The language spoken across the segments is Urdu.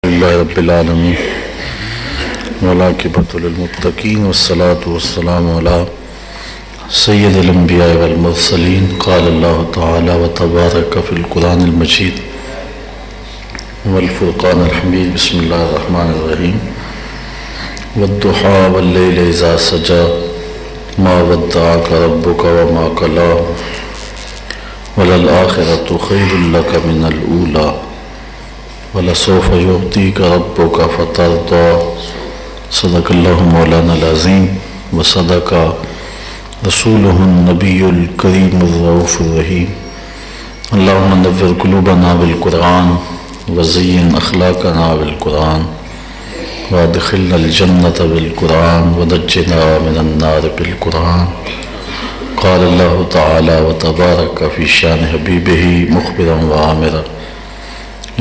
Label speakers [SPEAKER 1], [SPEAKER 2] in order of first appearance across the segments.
[SPEAKER 1] للہ رب العالمین والعاقبۃ للمتقین والصلاة والسلام علی سید الانبیاء والمرسلین قال اللہ تعالی وتبارک فی القرآن المجید والفرقان الحمید بسم اللہ الرحمن الرحیم والضحیٰ واللیل اذا سجی ما ودعک ربک وما قلی وللآخرۃ خیر لک من الأولی وَلَسَوْفَ يُعْطِيكَ رَبُّكَ فَتَرْضَىٰ صدق اللہ مولانا العظیم وصدق رسولہ النبی الکریم الرؤوف الرحیم اللہم نور قلوبنا بالقرآن وزین اخلاقنا بالقرآن وادخلنا الجنة بالقرآن ونجنا من النار بالقرآن قال اللہ تعالی وتبارک فی شان حبیبہ مخبرا وعامرا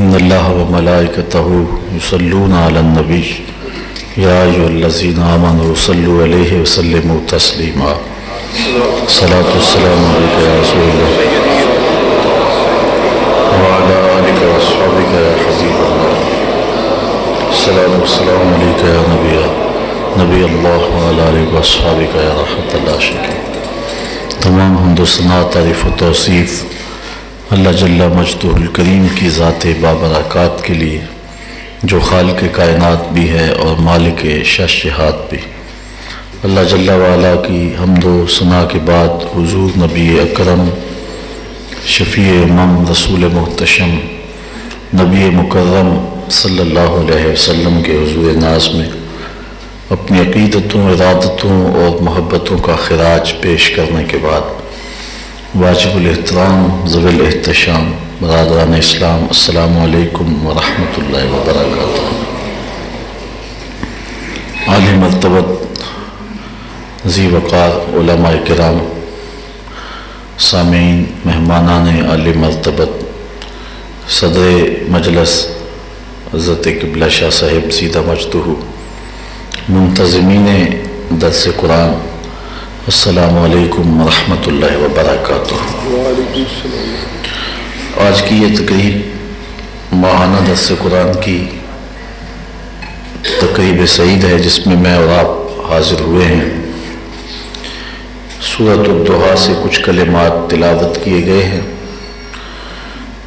[SPEAKER 1] ان اللہ وملائکتہ یصلون علی النبی یا ایھا الذین آمنوا صلوا علیہ وسلموا تسلیما صلاۃ والسلام علیک یا رسول اللہ وعلی آلک واصحابک یا حبیب اللہ صلاۃ والسلام علیک یا نبی اللہ وعلی آلک واصحابک یا رحمت اللہ شکر۔ تمام حمد و ثنا تعریف و توصیف اللہ جل مجدہ الکریم کی ذات بابرکات کے لیے جو خالق کائنات بھی ہے اور مالک شش جہات بھی۔ اللہ جل وعلا کی حمد و ثنا کے بعد حضور نبی اکرم شفیع امم رسول محتشم نبی مکرم صلی اللہ علیہ وسلم کے حضور ناز میں اپنی عقیدتوں ارادتوں اور محبتوں کا خراج پیش کرنے کے بعد واجب الاحترام ذوی الاحتشام برادران اسلام السلام علیکم ورحمۃ اللہ وبرکاتہ۔ عالی مرتبت ذی وقار علماء کرام، سامعین، مہمانان عالی مرتبت، صدر مجلس حضرت قبلہ شاہ صاحب زیدہ مجدہ، منتظمین درس قرآن، السلام علیکم ورحمۃ اللہ وبرکاتہ۔ آج کی یہ تقریب ماہانہ درس قرآن کی تقریب سعید ہے جس میں میں اور آپ حاضر ہوئے ہیں۔ سورۃ الضحیٰ سے کچھ کلمات تلاوت کیے گئے ہیں۔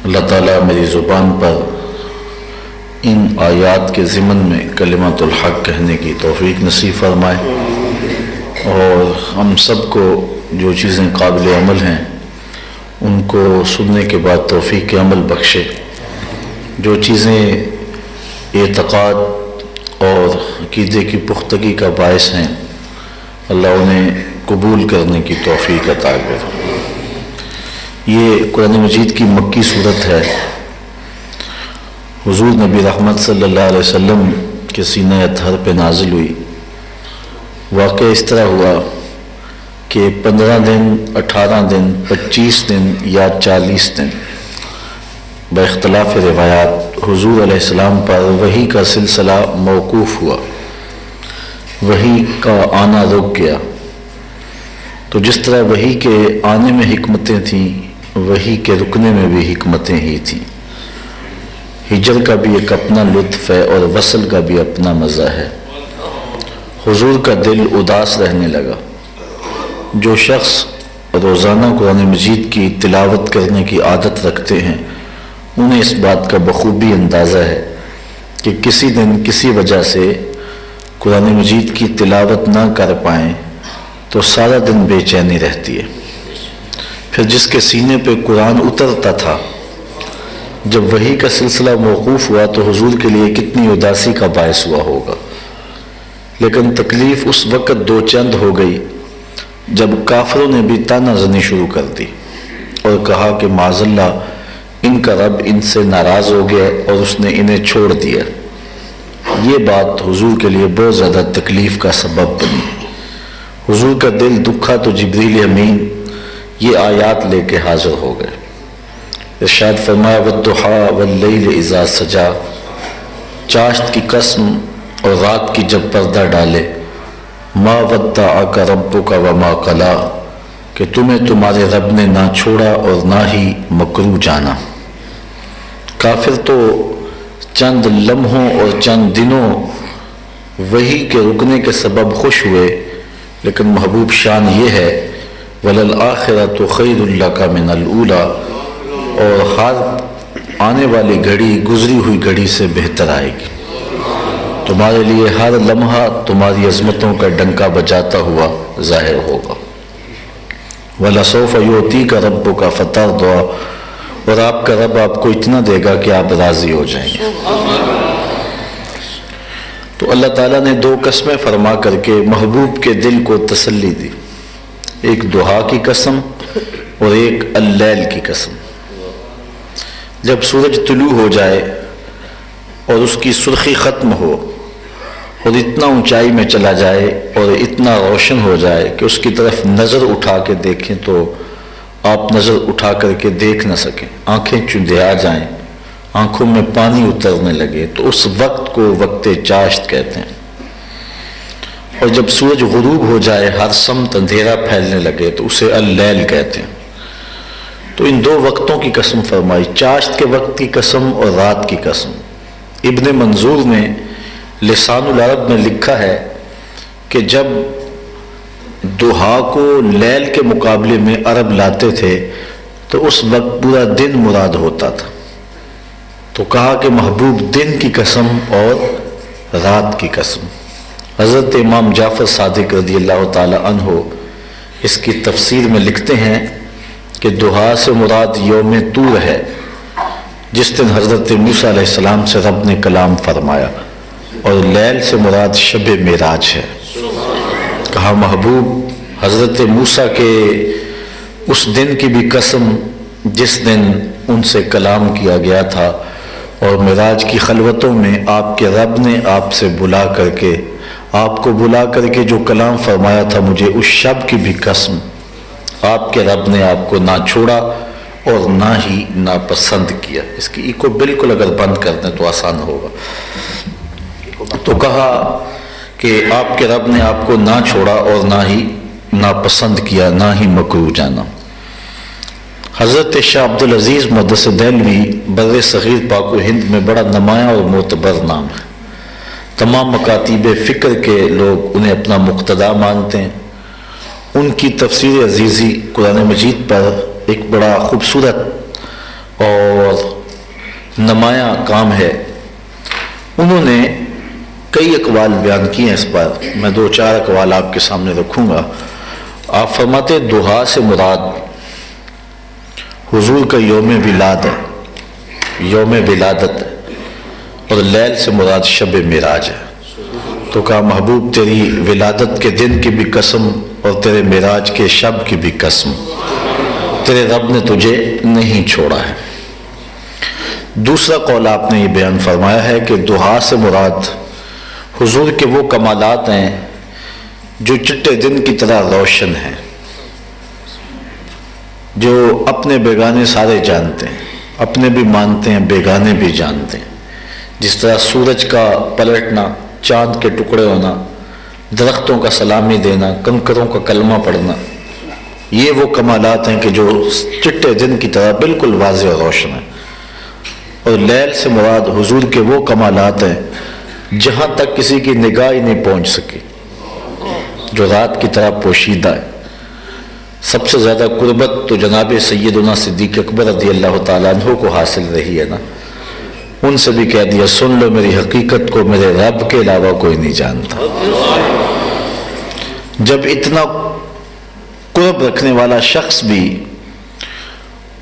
[SPEAKER 1] اللہ تعالیٰ میری زبان پر ان آیات کے ضمن میں کلمۃ الحق کہنے کی توفیق نصیب فرمائے اور ہم سب کو جو چیزیں قابل عمل ہیں ان کو سننے کے بعد توفیق عمل بخشے، جو چیزیں اعتقاد اور عقیدے کی پختگی کا باعث ہیں اللہ انہیں قبول کرنے کی توفیق عطا کرے۔ یہ قرآن مجید کی مکی صورت ہے۔ حضور نبی رحمت صلی اللہ علیہ وسلم کے سینہ اطہر پہ نازل ہوئی۔ واقعہ اس طرح ہوا کہ 15 دن، 18 دن، 25 دن یا 40 دن باختلاف روایات حضور علیہ السلام پر وحی کا سلسلہ موقوف ہوا، وحی کا آنا رک گیا۔ تو جس طرح وحی کے آنے میں حکمتیں تھیں، وحی کے رکنے میں بھی حکمتیں ہی تھیں۔ ہجر کا بھی ایک اپنا لطف ہے اور وصل کا بھی اپنا مزہ ہے۔ حضور کا دل اداس رہنے لگا۔ جو شخص روزانہ قرآن مجید کی تلاوت کرنے کی عادت رکھتے ہیں انہیں اس بات کا بخوبی اندازہ ہے کہ کسی دن کسی وجہ سے قرآن مجید کی تلاوت نہ کر پائیں تو سارا دن بے چینی رہتی ہے۔ پھر جس کے سینے پہ قرآن اترتا تھا، جب وحی کا سلسلہ موقوف ہوا تو حضور کے لیے کتنی اداسی کا باعث ہوا ہوگا۔ لیکن تکلیف اس وقت دو چند ہو گئی جب کافروں نے بھی طعنہ زنی شروع کر دی اور کہا کہ معاذ اللہ ان کا رب ان سے ناراض ہو گیا اور اس نے انہیں چھوڑ دیا۔ یہ بات حضور کے لیے بہت زیادہ تکلیف کا سبب بنی۔ حضور کا دل دکھا تو جبریل امین یہ آیات لے کے حاضر ہو گئے۔ ارشاد فرمایا والضحیٰ واللیل اذا سجی، چاشت کی قسم اور رات کی جب پردہ ڈالے، ما ودعک ربک وما قلی، کہ تمہیں تمہارے رب نے نہ چھوڑا اور نہ ہی مکروہ جانا۔ کافر تو چند لمحوں اور چند دنوں وحی کے رکنے کے سبب خوش ہوئے، لیکن محبوب شان یہ ہے وَلَلْآخِرَةُ خَيْرٌ لَكَ مِنَ الْأُولَى، اور ہر آنے والی گھڑی گزری ہوئی گھڑی سے بہتر آئے گی، تمہارے لیے ہر لمحہ تمہاری عظمتوں کا ڈنکا بجاتا ہوا ظاہر ہوگا۔ وَلَسَوْفَ يُعْطِيكَ رَبُّكَ فَتَرْضَىٰ، اور آپ کا رب آپ کو اتنا دے گا کہ آپ راضی ہو جائیں گے۔ تو اللہ تعالیٰ نے دو قسمیں فرما کر کے محبوب کے دل کو تسلی دی، ایک دہا کی قسم اور ایک اللیل کی قسم۔ جب سورج طلوع ہو جائے اور اس کی سرخی ختم ہو اور اتنا اونچائی میں چلا جائے اور اتنا روشن ہو جائے کہ اس کی طرف نظر اٹھا کے دیکھیں تو آپ نظر اٹھا کر کے دیکھ نہ سکیں، آنکھیں چندھیا جائیں، آنکھوں میں پانی اترنے لگے، تو اس وقت کو وقت چاشت کہتے ہیں۔ اور جب سورج غروب ہو جائے، ہر سمت اندھیرا پھیلنے لگے، تو اسے اللیل کہتے ہیں۔ تو ان دو وقتوں کی قسم فرمائی، چاشت کے وقت کی قسم اور رات کی قسم۔ ابن منظور نے لسان العرب میں لکھا ہے کہ جب دہا کو لیل کے مقابلے میں عرب لاتے تھے تو اس وقت پورا دن مراد ہوتا تھا، تو کہا کہ محبوب دن کی قسم اور رات کی قسم۔ حضرت امام جعفر صادق رضی اللہ تعالی عنہ اس کی تفسیر میں لکھتے ہیں کہ دہا سے مراد یوم طور ہے، جس دن حضرت موسیٰ علیہ السلام سے رب نے کلام فرمایا، اور لیل سے مراد شب معراج ہے۔ کہا محبوب حضرت موسیٰ کے اس دن کی بھی قسم جس دن ان سے کلام کیا گیا تھا، اور معراج کی خلوتوں میں آپ کے رب نے آپ سے بلا کر کے، آپ کو بلا کر کے جو کلام فرمایا تھا، مجھے اس شب کی بھی قسم، آپ کے رب نے آپ کو نہ چھوڑا اور نہ ہی ناپسند کیا۔ اس کی ایکو بالکل اگر بند کر دیں تو آسان ہوگا۔ تو کہا کہ آپ کے رب نے آپ کو نہ چھوڑا اور نہ ہی ناپسند کیا، نہ ہی مکروہ جانا۔ حضرت شاہ عبدالعزیز محدث دہلوی بر صغیر پاک و ہند میں بڑا نمایاں اور معتبر نام ہے۔ تمام مکاتیب فکر کے لوگ انہیں اپنا مقتدا مانتے ہیں۔ ان کی تفسیر عزیزی قرآن مجید پر ایک بڑا خوبصورت اور نمایاں کام ہے۔ انہوں نے کئی اقوال بیان کیے ہیں، اس پر میں دو چار اقوال آپ کے سامنے رکھوں گا۔ آپ فرماتے دہا سے مراد حضور کا یوم ولادت ہے، یوم ولادت ہے، اور لیل سے مراد شب معراج ہے۔ تو کہا محبوب تیری ولادت کے دن کی بھی قسم اور تیرے معراج کے شب کی بھی قسم، تیرے رب نے تجھے نہیں چھوڑا ہے۔ دوسرا قول آپ نے یہ بیان فرمایا ہے کہ دہا سے مراد حضور کے وہ کمالات ہیں جو چٹے دن کی طرح روشن ہیں، جو اپنے بیگانے سارے جانتے ہیں، اپنے بھی مانتے ہیں، بیگانے بھی جانتے ہیں۔ جس طرح سورج کا پلٹنا، چاند کے ٹکڑے ہونا، درختوں کا سلامی دینا، کنکروں کا کلمہ پڑھنا، یہ وہ کمالات ہیں کہ جو چٹے دن کی طرح بالکل واضح اور روشن ہیں۔ اور لیل سے مراد حضور کے وہ کمالات ہیں جہاں تک کسی کی نگاہ ہی نہیں پہنچ سکی، جو رات کی طرح پوشیدہ ہے۔ سب سے زیادہ قربت تو جناب سیدنا صدیق اکبر رضی اللہ تعالیٰ عنہ کو حاصل رہی ہے نا، ان سے بھی کہہ دیا سن لو میری حقیقت کو میرے رب کے علاوہ کوئی نہیں جانتا۔ جب اتنا قرب رکھنے والا شخص بھی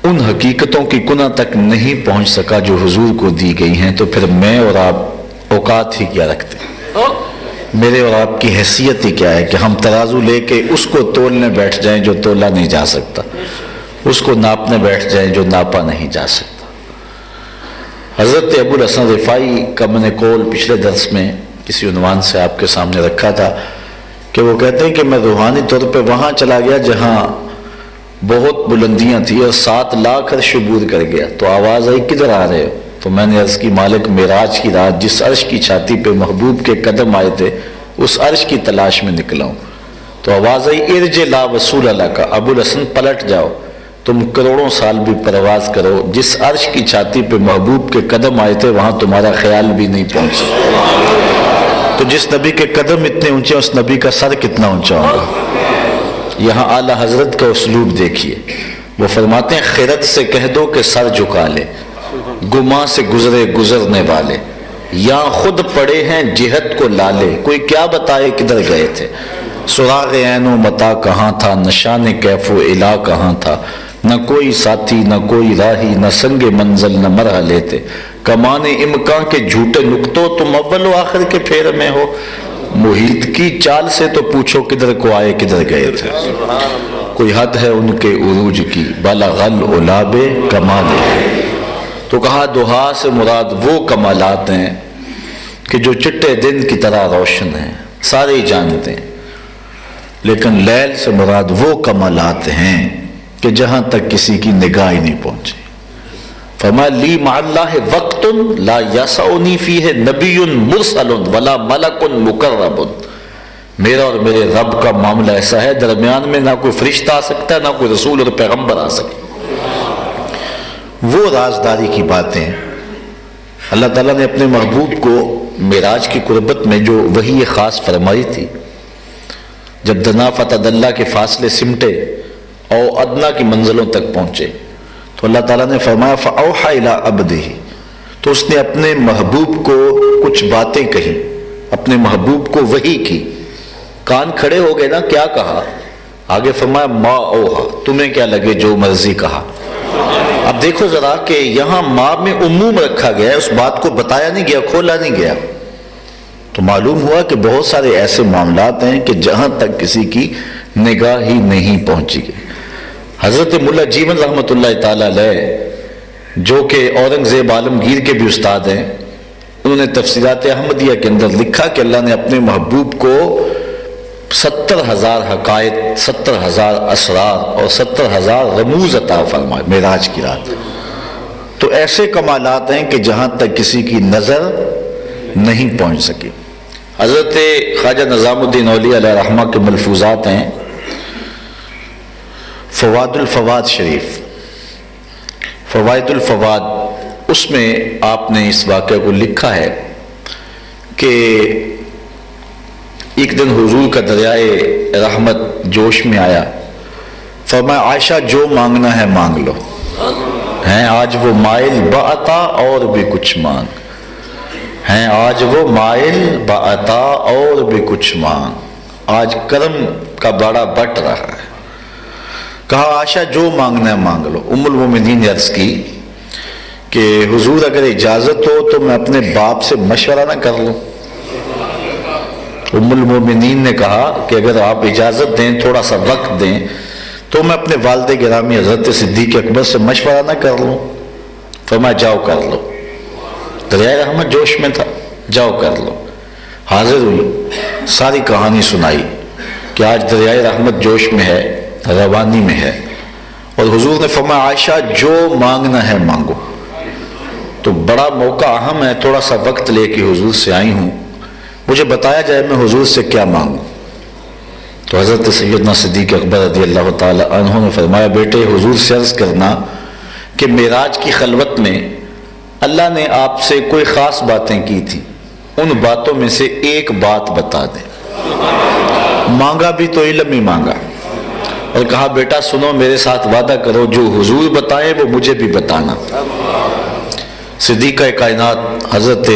[SPEAKER 1] ان حقیقتوں کی کنہ تک نہیں پہنچ سکا جو حضور کو دی گئی ہیں، تو پھر میں اور آپ اوقات ہی کیا رکھتے ہیں؟ میرے اور آپ کی حیثیت ہی کیا ہے کہ ہم ترازو لے کے اس کو تولنے بیٹھ جائیں جو تولا نہیں جا سکتا، اس کو ناپنے بیٹھ جائیں جو ناپا نہیں جا سکتا۔ حضرت ابو الحسن رفاعی کا میں نے قول پچھلے درس میں کسی عنوان سے آپ کے سامنے رکھا تھا کہ وہ کہتے ہیں کہ میں روحانی طور پہ وہاں چلا گیا جہاں بہت بلندیاں تھیں اور 7 لاکھ عرش عبور کر گیا، تو آواز آئی کدھر آ رہے ہو؟ تو میں نے عرض کی مالک معراج کی رات جس عرش کی چھاتی پہ محبوب کے قدم آئے تھے اس عرش کی تلاش میں نکلا ہوں۔ تو آواز آئی ارج لا وصول اللہ کا، ابو الحسن پلٹ جاؤ۔ تم کروڑوں سال بھی پرواز کرو، جس عرش کی چھاتی پہ محبوب کے قدم آئے تھے وہاں تمہارا خیال بھی نہیں پہنچا۔ تو جس نبی کے قدم اتنے اونچے اس نبی کا سر کتنا اونچا ہوگا۔ یہاں اعلیٰ حضرت کا اسلوب دیکھیے، وہ فرماتے ہیں خرد سے کہہ دو کہ سر جھکا لے، گماں سے گزرے گزرنے والے، یا خود پڑے ہیں جہت کو لالے، کوئی کیا بتائے کدھر گئے تھے، سراغ عین و متا کہاں تھا، نشان کیف و الا کہاں تھا، نہ کوئی ساتھی نہ کوئی راہی، نہ سنگ منزل نہ مرحلے تھے، کمان امکان کے جھوٹے نکتوں تم اول و آخر کے پھیر میں ہو، محیط کی چال سے تو پوچھو کدھر کو آئے کدھر گئے تھے، کوئی حد ہے ان کے عروج کی، بلغ العلاب کمال ہے۔ تو کہا دہا سے مراد وہ کمالات ہیں کہ جو چٹے دن کی طرح روشن ہیں، سارے ہی جانتے ہیں، لیکن لیل سے مراد وہ کمالات ہیں کہ جہاں تک کسی کی نگاہ ہی نہیں پہنچی۔ فرمایا لی مع اللہ وقت لا یسعنی فیہ نبی مرسل ولا ملک مقرب، میرا اور میرے رب کا معاملہ ایسا ہے درمیان میں نہ کوئی فرشتہ آ سکتا ہے نہ کوئی رسول اور پیغمبر آ سکتا۔ وہ رازداری کی باتیں اللہ تعالیٰ نے اپنے محبوب کو معراج کی قربت میں جو وحی خاص فرمائی تھی، جب دنا فتح اللہ کے فاصلے سمٹے اور ادنا کی منزلوں تک پہنچے تو اللہ تعالیٰ نے فرمایا فَأَوْحَى إِلَىٰ عَبْدِهِ، تو اس نے اپنے محبوب کو کچھ باتیں کہی، اپنے محبوب کو وحی کی۔ کان کھڑے ہو گئے نا، کیا کہا؟ آگے فرمایا ما اوحا، تمہیں کیا لگے جو مرضی کہا۔ اب دیکھو ذرا کہ یہاں ما میں عموم رکھا گیا ہے، اس بات کو بتایا نہیں گیا، کھولا نہیں گیا، تو معلوم ہوا کہ بہت سارے ایسے معاملات ہیں کہ جہاں تک کسی کی نگاہ ہی نہیں پہنچی گئی۔ حضرت ملا جیون رحمۃ اللہ تعالی علیہ جو کہ اورنگزیب عالمگیر کے بھی استاد ہیں، انہوں نے تفسیرات احمدیہ کے اندر لکھا کہ اللہ نے اپنے محبوب کو 70,000 حقائق، 70,000 اسرار اور 70,000 رموز عطا فرمائے معراج کی رات۔ تو ایسے کمالات ہیں کہ جہاں تک کسی کی نظر نہیں پہنچ سکی۔ حضرت خواجہ نظام الدین اولیاء علیہ رحمہ کے ملفوظات ہیں فوائد الفواد شریف، فوائد الفواد، اس میں آپ نے اس واقعے کو لکھا ہے کہ ایک دن حضور کا دریائے رحمت جوش میں آیا، فرمایا عائشہ جو مانگنا ہے مانگ لو، ہیں آج وہ مائل بعطا اور بھی کچھ مانگ، ہیں آج وہ مائل بعطا اور بھی کچھ مانگ، آج کرم کا بڑا بٹ رہا ہے۔ کہا عائشہ جو مانگنا ہے مانگ لو۔ ام المومنین نے عرض کی کہ حضور اگر اجازت ہو تو میں اپنے باپ سے مشورہ نہ کر لوں؟ ام المومنین نے کہا کہ اگر آپ اجازت دیں، تھوڑا سا وقت دیں، تو میں اپنے والد گرامی حضرت صدیق اکبر سے مشورہ نہ کر لوں؟ فرمایا جاؤ کر لو، دریائے رحمت جوش میں تھا، جاؤ کر لو۔ حاضر ہوئی، ساری کہانی سنائی کہ آج دریائے رحمت جوش میں ہے، روانی میں ہے، اور حضور نے فرمایا عائشہ جو مانگنا ہے مانگو۔ تو بڑا موقع اہم ہے، تھوڑا سا وقت لے کے حضور سے آئی ہوں، مجھے بتایا جائے میں حضور سے کیا مانگوں۔ تو حضرت سیدنا صدیق اکبر رضی اللہ تعالی عنہ نے فرمایا بیٹے حضور سے عرض کرنا کہ معراج کی خلوت میں اللہ نے آپ سے کوئی خاص باتیں کی تھی، ان باتوں میں سے ایک بات بتا دیں۔ مانگا بھی تو علم ہی مانگا، اور کہا بیٹا سنو میرے ساتھ وعدہ کرو جو حضور بتائیں وہ مجھے بھی بتانا۔ صدیقہ کائنات حضرت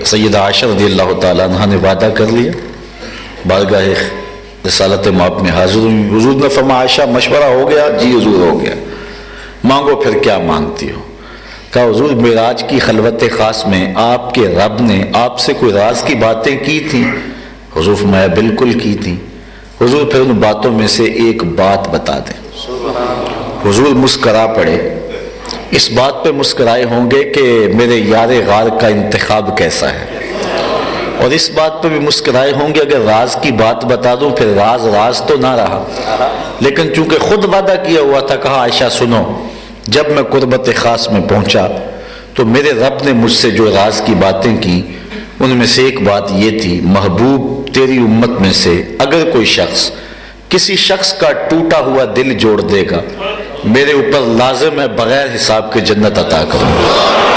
[SPEAKER 1] سیدہ عائشہ رضی اللہ تعالیٰ عنہ نے وعدہ کر لیا، بارگاہ رسالت مآب میں حاضر ہوئی۔ حضور نے فرمایا عائشہ مشورہ ہو گیا؟ جی حضور ہو گیا۔ مانگو پھر کیا مانگتی ہو؟ کہا حضور معراج کی خلوت خاص میں آپ کے رب نے آپ سے کوئی راز کی باتیں کی تھی؟ حضور فرمایا بالکل کی تھی۔ حضور پھر ان باتوں میں سے ایک بات بتا دیں۔ حضور مسکرا پڑے، اس بات پہ مسکرائے ہوں گے کہ میرے یار غار کا انتخاب کیسا ہے، اور اس بات پہ بھی مسکرائے ہوں گے اگر راز کی بات بتا دوں پھر راز راز تو نہ رہا، لیکن چونکہ خود وعدہ کیا ہوا تھا، کہا عائشہ سنو جب میں قربت خاص میں پہنچا تو میرے رب نے مجھ سے جو راز کی باتیں کی ان میں سے ایک بات یہ تھی محبوب تیری امت میں سے اگر کوئی شخص کسی شخص کا ٹوٹا ہوا دل جوڑ دے گا میرے اوپر لازم ہے بغیر حساب کے جنت عطا کرو۔